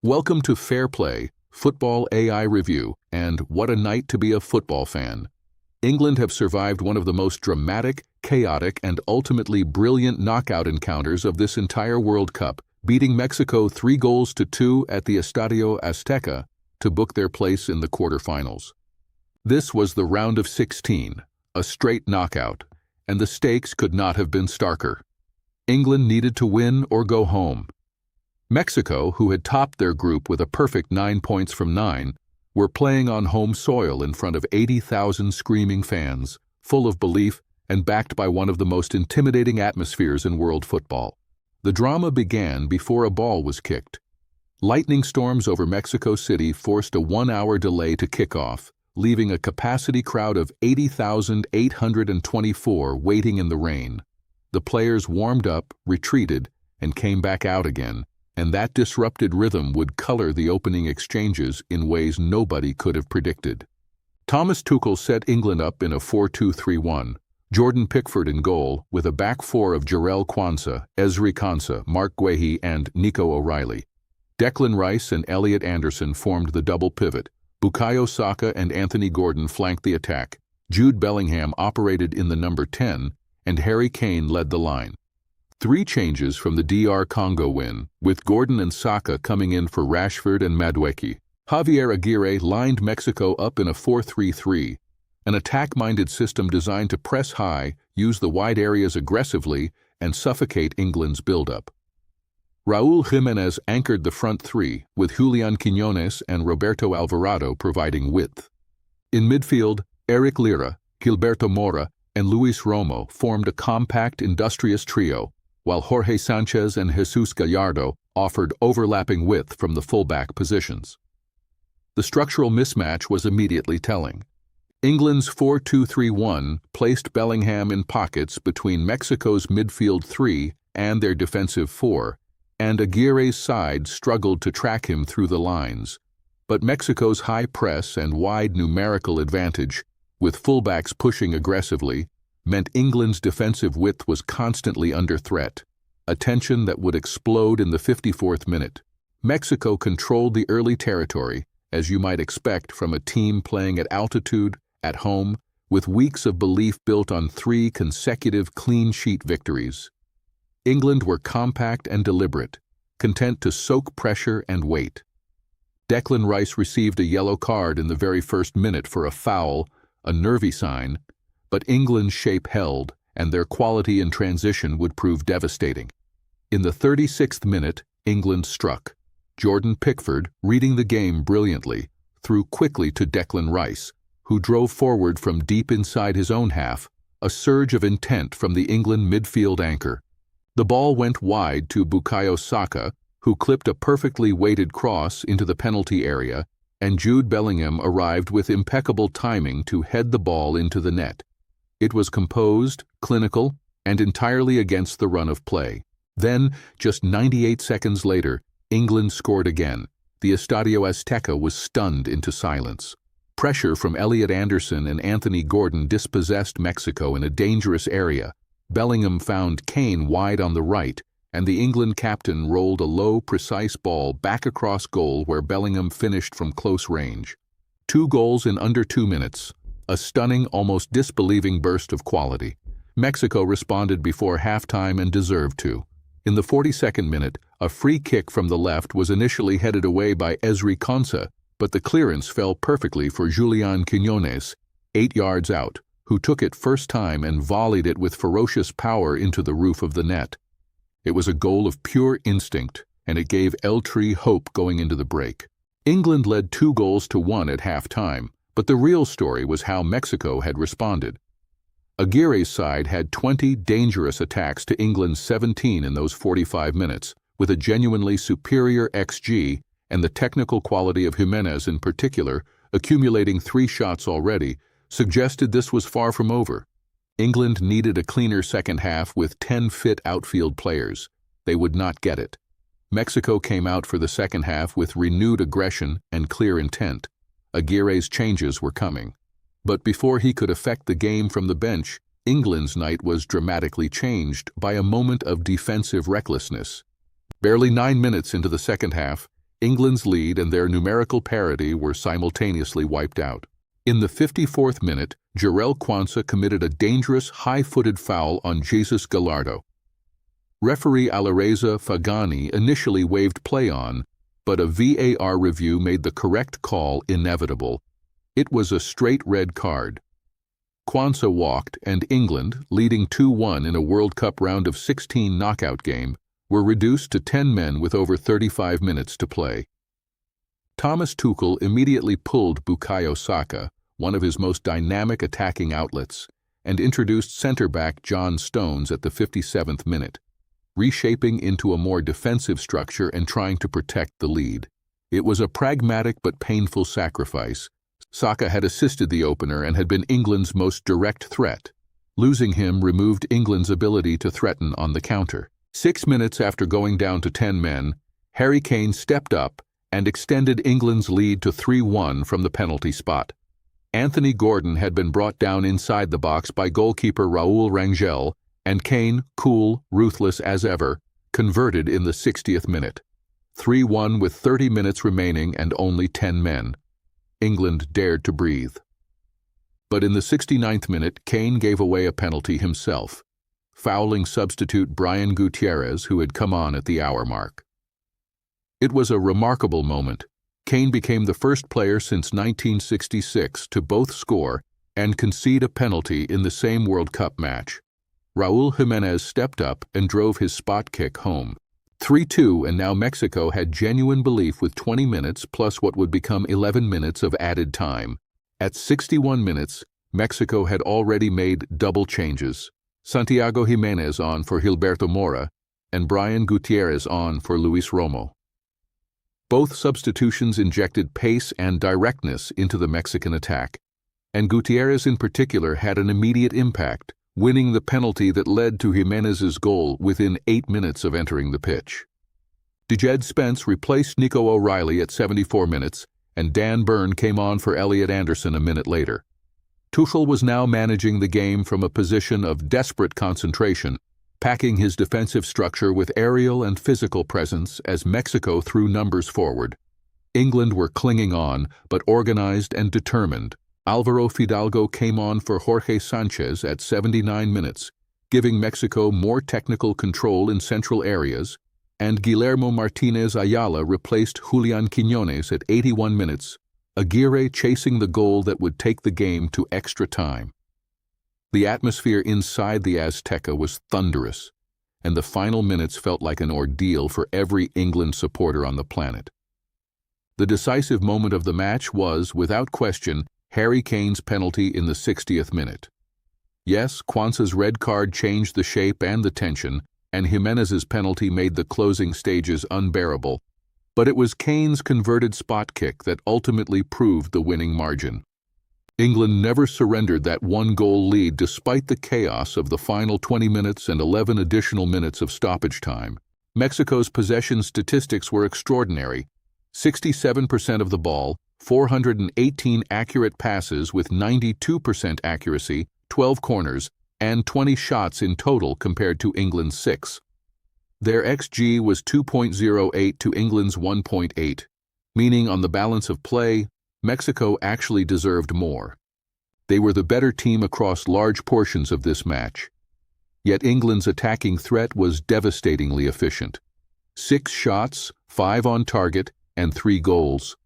Welcome to FairPlay, Football AI Review, and what a night to be a football fan. England have survived one of the most dramatic, chaotic, and ultimately brilliant knockout encounters of this entire World Cup, beating Mexico 3-2 at the Estadio Azteca to book their place in the quarterfinals. This was the round of 16, a straight knockout, and the stakes could not have been starker. England needed to win or go home. Mexico, who had topped their group with a perfect 9 points from 9, were playing on home soil in front of 80,000 screaming fans, full of belief and backed by one of the most intimidating atmospheres in world football. The drama began before a ball was kicked. Lightning storms over Mexico City forced a 1-hour delay to kickoff, leaving a capacity crowd of 80,824 waiting in the rain. The players warmed up, retreated, and came back out again, and that disrupted rhythm would color the opening exchanges in ways nobody could have predicted. Thomas Tuchel set England up in a 4-2-3-1, Jordan Pickford in goal, with a back four of Jarell Quansah, Ezri Konsa, Mark Guehi, and Nico O'Reilly. Declan Rice and Elliot Anderson formed the double pivot. Bukayo Saka and Anthony Gordon flanked the attack. Jude Bellingham operated in the number 10, and Harry Kane led the line. 3 changes from the DR Congo win, with Gordon and Saka coming in for Rashford and Madueke. Javier Aguirre lined Mexico up in a 4-3-3, an attack-minded system designed to press high, use the wide areas aggressively, and suffocate England's build-up. Raúl Jiménez anchored the front three, with Julián Quiñones and Roberto Alvarado providing width. In midfield, Eric Lira, Gilberto Mora, and Luis Romo formed a compact, industrious trio, while Jorge Sanchez and Jesus Gallardo offered overlapping width from the fullback positions. The structural mismatch was immediately telling. England's 4-2-3-1 placed Bellingham in pockets between Mexico's midfield 3 and their defensive 4, and Aguirre's side struggled to track him through the lines. But Mexico's high press and wide numerical advantage, with fullbacks pushing aggressively, meant England's defensive width was constantly under threat, a tension that would explode in the 54th minute. Mexico controlled the early territory, as you might expect from a team playing at altitude, at home, with weeks of belief built on 3 consecutive clean-sheet victories. England were compact and deliberate, content to soak pressure and wait. Declan Rice received a yellow card in the very first minute for a foul, a nervy sign, but England's shape held, and their quality in transition would prove devastating. In the 36th minute, England struck. Jordan Pickford, reading the game brilliantly, threw quickly to Declan Rice, who drove forward from deep inside his own half, a surge of intent from the England midfield anchor. The ball went wide to Bukayo Saka, who clipped a perfectly weighted cross into the penalty area, and Jude Bellingham arrived with impeccable timing to head the ball into the net. It was composed, clinical, and entirely against the run of play. Then, just 98 seconds later, England scored again. The Estadio Azteca was stunned into silence. Pressure from Elliot Anderson and Anthony Gordon dispossessed Mexico in a dangerous area. Bellingham found Kane wide on the right, and the England captain rolled a low, precise ball back across goal where Bellingham finished from close range. 2 goals in under 2 minutes. A stunning, almost disbelieving burst of quality. Mexico responded before halftime and deserved to. In the 42nd minute, a free kick from the left was initially headed away by Ezri Konsa, but the clearance fell perfectly for Julián Quiñones, 8 yards out, who took it first time and volleyed it with ferocious power into the roof of the net. It was a goal of pure instinct, and it gave El Tri hope going into the break. England led 2-1 at halftime, but the real story was how Mexico had responded. Aguirre's side had 20 dangerous attacks to England's 17 in those 45 minutes, with a genuinely superior XG and the technical quality of Jimenez in particular, accumulating 3 shots already, suggested this was far from over. England needed a cleaner second half with 10 fit outfield players. They would not get it. Mexico came out for the second half with renewed aggression and clear intent. Aguirre's changes were coming. But before he could affect the game from the bench, England's night was dramatically changed by a moment of defensive recklessness. Barely 9 minutes into the second half, England's lead and their numerical parity were simultaneously wiped out. In the 54th minute, Jarell Quansah committed a dangerous, high-footed foul on Jesus Gallardo. Referee Alireza Fagani initially waved play on, but a VAR review made the correct call inevitable. It was a straight red card. Quansah walked, and England, leading 2-1 in a World Cup round of 16 knockout game, were reduced to 10 men with over 35 minutes to play. Thomas Tuchel immediately pulled Bukayo Saka, one of his most dynamic attacking outlets, and introduced centre-back John Stones at the 57th minute, reshaping into a more defensive structure and trying to protect the lead. It was a pragmatic but painful sacrifice. Saka had assisted the opener and had been England's most direct threat. Losing him removed England's ability to threaten on the counter. 6 minutes after going down to 10 men, Harry Kane stepped up and extended England's lead to 3-1 from the penalty spot. Anthony Gordon had been brought down inside the box by goalkeeper Raul Rangel, and Kane, cool, ruthless as ever, converted in the 60th minute. 3-1 with 30 minutes remaining and only 10 men. England dared to breathe. But in the 69th minute, Kane gave away a penalty himself, fouling substitute Brian Gutierrez, who had come on at the hour mark. It was a remarkable moment. Kane became the first player since 1966 to both score and concede a penalty in the same World Cup match. Raul Jimenez stepped up and drove his spot kick home. 3-2, and now Mexico had genuine belief with 20 minutes plus what would become 11 minutes of added time. At 61 minutes, Mexico had already made double changes. Santiago Jimenez on for Gilberto Mora, and Brian Gutierrez on for Luis Romo. Both substitutions injected pace and directness into the Mexican attack, and Gutierrez in particular had an immediate impact, winning the penalty that led to Jimenez's goal within 8 minutes of entering the pitch. Dejed Spence replaced Nico O'Reilly at 74 minutes, and Dan Burn came on for Elliot Anderson a minute later. Tuchel was now managing the game from a position of desperate concentration, packing his defensive structure with aerial and physical presence as Mexico threw numbers forward. England were clinging on, but organized and determined. Alvaro Fidalgo came on for Jorge Sanchez at 79 minutes, giving Mexico more technical control in central areas, and Guillermo Martinez Ayala replaced Julian Quiñones at 81 minutes, Aguirre chasing the goal that would take the game to extra time. The atmosphere inside the Azteca was thunderous, and the final minutes felt like an ordeal for every England supporter on the planet. The decisive moment of the match was, without question, Harry Kane's penalty in the 60th minute. Yes, Quansah's red card changed the shape and the tension, and Jimenez's penalty made the closing stages unbearable, but it was Kane's converted spot kick that ultimately proved the winning margin. England never surrendered that one-goal lead despite the chaos of the final 20 minutes and 11 additional minutes of stoppage time. Mexico's possession statistics were extraordinary. 67% of the ball, 418 accurate passes with 92% accuracy, 12 corners, and 20 shots in total compared to England's 6. Their XG was 2.08 to England's 1.8, meaning on the balance of play, Mexico actually deserved more. They were the better team across large portions of this match. Yet England's attacking threat was devastatingly efficient. 6 shots, 5 on target, and 3 goals.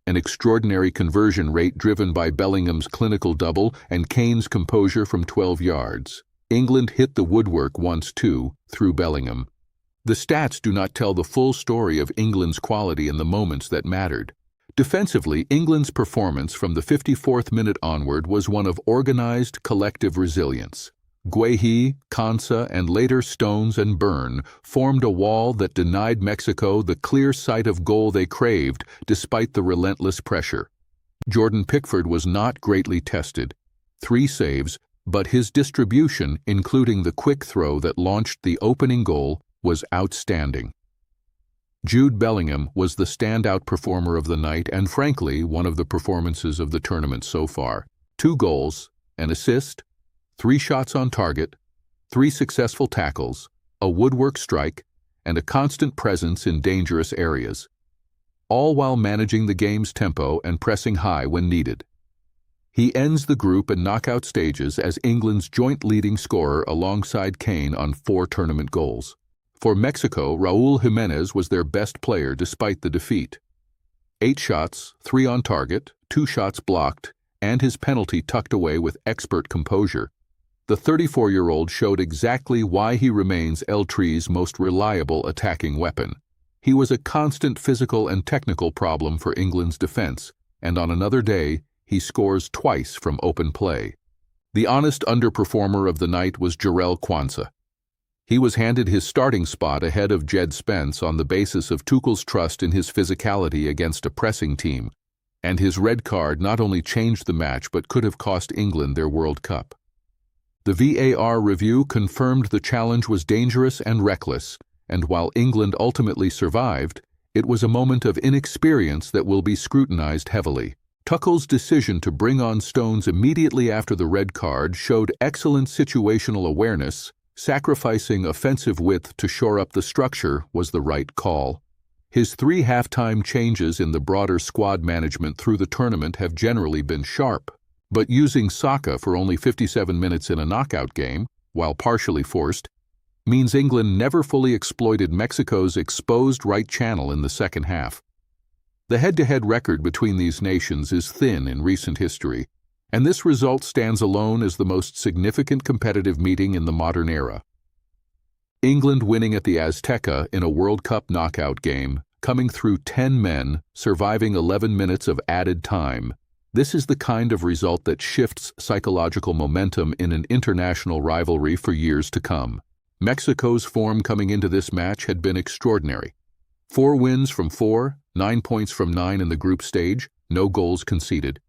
An extraordinary conversion rate driven by Bellingham's clinical double and Kane's composure from 12 yards. England hit the woodwork once too, through Bellingham. The stats do not tell the full story of England's quality in the moments that mattered. Defensively, England's performance from the 54th minute onward was one of organized collective resilience. Guehi, Quansah, and later Stones and Burn formed a wall that denied Mexico the clear sight of goal they craved despite the relentless pressure. Jordan Pickford was not greatly tested. 3 saves, but his distribution, including the quick throw that launched the opening goal, was outstanding. Jude Bellingham was the standout performer of the night and, frankly, one of the performances of the tournament so far. 2 goals, an assist, 3 shots on target, 3 successful tackles, a woodwork strike, and a constant presence in dangerous areas. all while managing the game's tempo and pressing high when needed. He ends the group and knockout stages as England's joint leading scorer alongside Kane on 4 tournament goals. For Mexico, Raúl Jiménez was their best player despite the defeat. 8 shots, 3 on target, 2 shots blocked, and his penalty tucked away with expert composure. The 34-year-old showed exactly why he remains El Tri's most reliable attacking weapon. He was a constant physical and technical problem for England's defense, and on another day, he scores twice from open play. The honest underperformer of the night was Jarell Quansah. He was handed his starting spot ahead of Jed Spence on the basis of Tuchel's trust in his physicality against a pressing team, and his red card not only changed the match but could have cost England their World Cup. The VAR review confirmed the challenge was dangerous and reckless, and while England ultimately survived, it was a moment of inexperience that will be scrutinized heavily. Tuchel's decision to bring on Stones immediately after the red card showed excellent situational awareness. Sacrificing offensive width to shore up the structure was the right call. His 3 halftime changes in the broader squad management through the tournament have generally been sharp, but using Saka for only 57 minutes in a knockout game, while partially forced, means England never fully exploited Mexico's exposed right channel in the second half. The head-to-head record between these nations is thin in recent history, and this result stands alone as the most significant competitive meeting in the modern era. England winning at the Azteca in a World Cup knockout game, coming through 10 men, surviving 11 minutes of added time. This is the kind of result that shifts psychological momentum in an international rivalry for years to come. Mexico's form coming into this match had been extraordinary. 4 wins from 4, 9 points from 9 in the group stage, no goals conceded.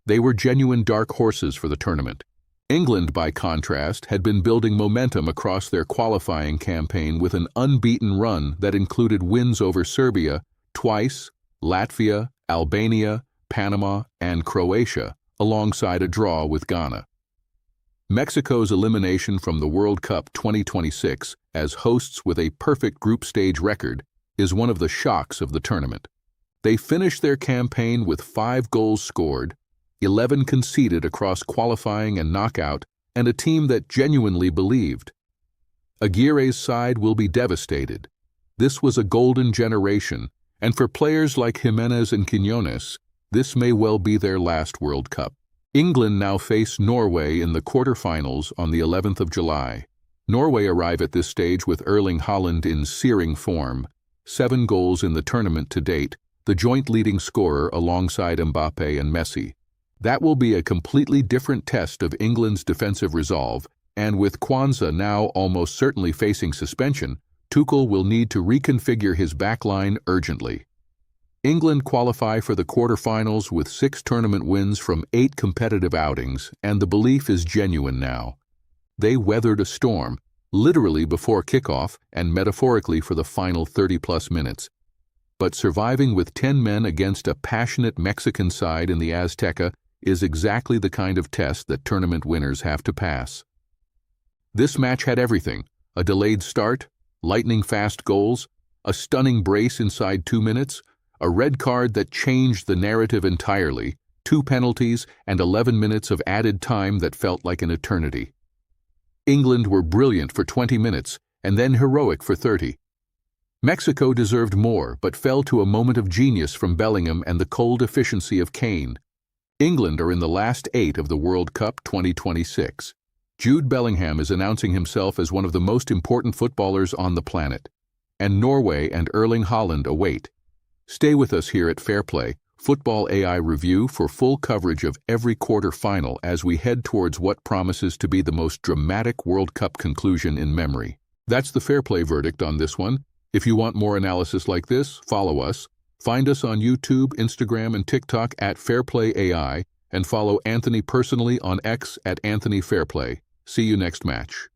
They were genuine dark horses for the tournament. England, by contrast, had been building momentum across their qualifying campaign with an unbeaten run that included wins over Serbia twice, Latvia, Albania, Panama, and Croatia, alongside a draw with Ghana. Mexico's elimination from the World Cup 2026 as hosts with a perfect group stage record is one of the shocks of the tournament. They finished their campaign with 5 goals scored, 11 conceded across qualifying and knockout, and a team that genuinely believed. Aguirre's side will be devastated. This was a golden generation, and for players like Jimenez and Quiñones, this may well be their last World Cup. England now face Norway in the quarterfinals on the 11th of July. Norway arrive at this stage with Erling Haaland in searing form, 7 goals in the tournament to date, the joint leading scorer alongside Mbappe and Messi. That will be a completely different test of England's defensive resolve, and with Quansah now almost certainly facing suspension, Tuchel will need to reconfigure his backline urgently. England qualify for the quarterfinals with 6 tournament wins from 8 competitive outings, and the belief is genuine now. They weathered a storm, literally before kickoff and metaphorically for the final 30-plus minutes. But surviving with 10 men against a passionate Mexican side in the Azteca is exactly the kind of test that tournament winners have to pass. This match had everything: a delayed start, lightning-fast goals, a stunning brace inside 2 minutes, a red card that changed the narrative entirely, 2 penalties, and 11 minutes of added time that felt like an eternity. England were brilliant for 20 minutes, and then heroic for 30. Mexico deserved more, but fell to a moment of genius from Bellingham and the cold efficiency of Kane. England are in the last 8 of the World Cup 2026. Jude Bellingham is announcing himself as one of the most important footballers on the planet, and Norway and Erling Haaland await. Stay with us here at FairPlay, Football AI Review, for full coverage of every quarter-final as we head towards what promises to be the most dramatic World Cup conclusion in memory. That's the FairPlay verdict on this one. If you want more analysis like this, follow us. Find us on YouTube, Instagram, and TikTok at FairPlay AI, and follow Anthony personally on X at Anthony Fairplay. See you next match.